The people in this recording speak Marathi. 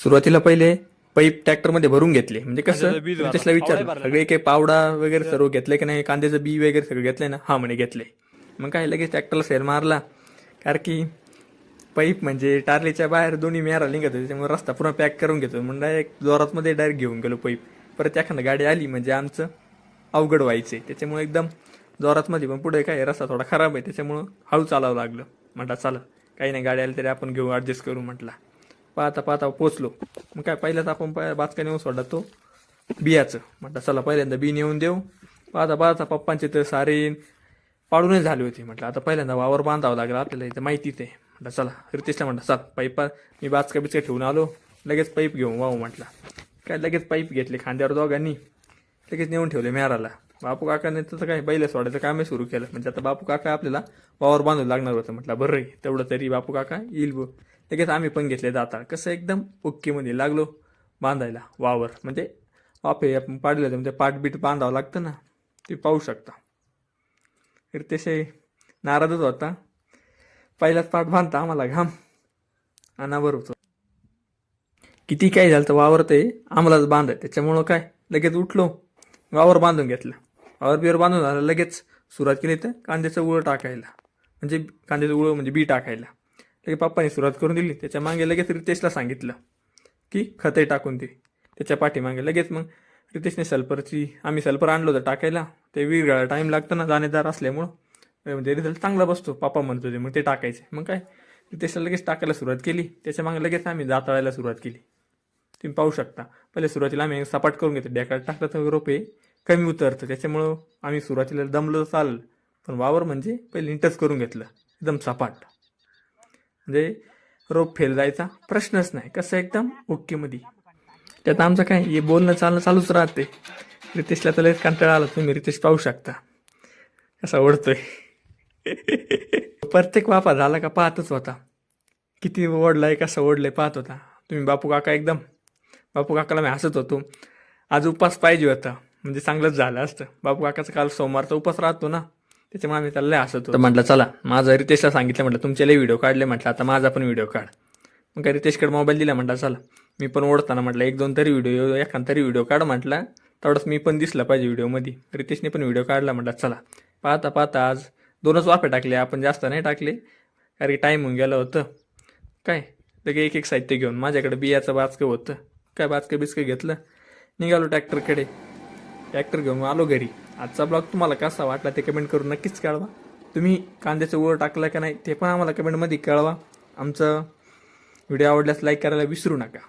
सुरुवातीला पहिले पाईप ट्रॅक्टरमध्ये भरून घेतले. म्हणजे कसं रितेशला विचारलं सगळे काही पावडा वगैरे सर्व घेतले की नाही, कांद्याचं बी वगैरे सगळं घेतलंय ना. हा म्हणे घेतले. मग काय लगेच ट्रॅक्टरला सेल मारला, कारण की पाईप म्हणजे टार्लीच्या बाहेर दोन्ही मेरा निघत होते, त्याच्यामुळे रस्ता पूर्ण पॅक करून घेतो. म्हणून डायरेक्ट जोरात मध्ये डायरेक्ट घेऊन गेलो पाईप. परत एखादा गाडी आली म्हणजे आमचं अवघड व्हायचे, त्याच्यामुळे एकदम जोरात मध्ये. पण पुढे काय रस्ता थोडा खराब आहे, त्याच्यामुळं हळू चालावं लागलं. म्हटलं चला काही नाही, गाडी आली तरी आपण घेऊ, ॲडजस्ट करू म्हटला. पाहता पाहता पोचलो. मग काय पहिल्याच आपण बाचका नेऊन सोडला तो बियाचं. म्हटलं चला पहिल्यांदा बी नेऊन देऊ. पाहता पाहता पप्पांचे तर सारे पाडूनच झाले होते. म्हटलं आता पहिल्यांदा वावर बांधावं लागलं आपल्याला, इथं माहितीच आहे. म्हटलं चला रितेशला म्हटलं चल पाईप, मी बाचका बिचका ठेवून आलो, लगेच पाईप घेऊन वाहू म्हटलं. काय लगेच पाईप घेतले खांद्यावर दोघांनी, लगेच नेऊन ठेवले मेराला. बापू काकाने तर काय बैल सोडायचं कामही सुरू केलं. म्हणजे आता बापू काका आपल्याला वावर बांधून लागणार होतं. म्हटलं बरं तेवढं तरी बापू काका येईल बघ. लगेच आम्ही पण घेतले दाताळ. कसं एकदम ओकेमध्ये लागलो बांधायला वावर. म्हणजे वाफे आपण पाडले होते, म्हणजे पाठबीट बांधावं लागतं ना, ते पाहू शकता. रितेश नाराजच होता. पहिलाच पाठ बांधता आम्हाला घाम अनावर होतो. किती काय झालं तर वावर ते आम्हालाच बांधाय, त्याच्यामुळं काय लगेच उठलो, वावर बांधून घेतलं. वावर बिवर बांधून झालं, लगेच सुरुवात केली तर कांद्याचं उळं टाकायला. म्हणजे कांद्याचं उळं म्हणजे बी टाकायला लगेच पप्पाने सुरुवात करून दिली. त्याच्या मागे लगेच रितेशला सांगितलं की खते टाकून दे. त्याच्या पाठीमागे लगेच मग रितेशने सल्फरची, आम्ही सल्फर आणलं होतं टाकायला. ते विरघळायला टाईम लागतं ना दाणेदार असल्यामुळं, म्हणजे रिझल्ट चांगला बसतो पप्पा म्हणतो ते. मग ते टाकायचे. मग काय रितेशला लगेच टाकायला सुरुवात केली. त्याच्या मागे लगेच आम्ही दाताळायला सुरुवात केली. तुम्ही पाहू शकता. पहिले सुरुवातीला आम्ही सपाट करून घेतो, डेकाळ टाकलं तर रोपे कमी उतरतं, त्याच्यामुळं आम्ही सुरुवातीला दमलं चाललं. पण वावर म्हणजे पहिले इंटच करून घेतलं एकदम सपाट, म्हणजे रोप फेल जायचा प्रश्नच नाही. कसं एकदम ओकेमध्ये. त्यात आमचं काय हे बोलणं चालणं चालूच राहते. रितेशला तर लयच कंटाळा आला. तुम्ही रितेश पाहू शकता कसा ओढतोय. प्रत्येक वाफा झाला का पाहतच होता, किती ओढलाय कसं ओढलंय पाहत होता. तुम्ही बापू काका एकदम, बापू काकाला मी हसत होतो. आज उपास पाहिजे होता म्हणजे चांगलंच झालं असतं. बापू काकाचा काल सोमवारचा उपास राहतो ना, त्याच्यामुळे आम्ही त्याला लय हसत होतो. म्हटलं चला माझं रितेशला सांगितलं, म्हटलं तुमचे लय व्हिडिओ काढले, म्हटलं आता माझा पण व्हिडिओ काढ. मग काय रितेशकडे मोबाईल दिला. म्हटलं चला मी पण ओढताना म्हटलं एक दोन तरी व्हिडिओ, एखादा तरी व्हिडिओ काढ म्हटलं, तेवढंच मी पण दिसलं पाहिजे व्हिडिओमध्ये. रितेशने पण व्हिडिओ काढला. म्हटलं चला पाहता पाहता आज 2च वाफे टाकले आपण, जास्त नाही टाकले कारण की टाईम होऊन गेलं होतं. काय लगे एक एक साहित्य घेऊन, माझ्याकडे बियाचं बाचकं होतं, काय बाचकं बिचकं घेतलं, निघालो ट्रॅक्टरकडे. ट्रॅक्टर घेऊन आलो घरी. आजचा ब्लॉग तुम्हाला कसा वाटला ते कमेंट करून नक्कीच कळवा. तुम्ही कांद्याचं ओळ टाकलं का नाही ते पण आम्हाला कमेंटमध्ये कळवा. आमचं व्हिडिओ आवडल्यास लाईक करायला विसरू नका.